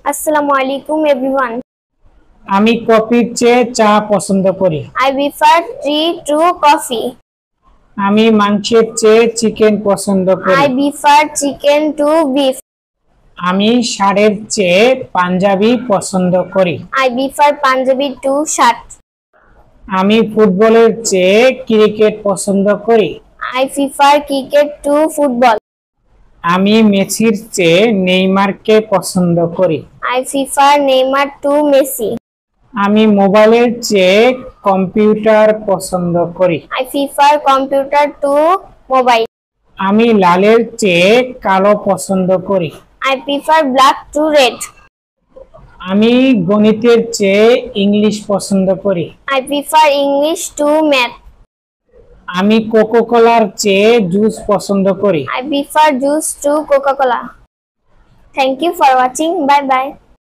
Assalamu alaikum everyone. আমি কফির চেয়ে চা পছন্দ করি। I prefer tea to coffee. আমি মাংসের চেয়ে চিকেন পছন্দ করি। I prefer chicken to beef. আমি শাড়ির চেয়ে পাঞ্জাবি পছন্দ করি। I prefer Punjabi to shirt. আমি ফুটবলের চেয়ে ক্রিকেট পছন্দ করি। I prefer cricket to football. আমি মেসির চেয়ে নেইমারকে পছন্দ করি। I prefer Neymar to Messi. আমি মোবাইলের চেয়ে কম্পিউটার পছন্দ করি। I prefer computer to mobile. আমি লালের চেয়ে কালো পছন্দ করি। I prefer black to red. আমি গণিতের চেয়ে ইংলিশ পছন্দ করি। I prefer English to math. আমি কোকোকোলার চেয়ে জুস পছন্দ করি। I prefer juice to Coca-Cola. Thank you for watching. Bye bye.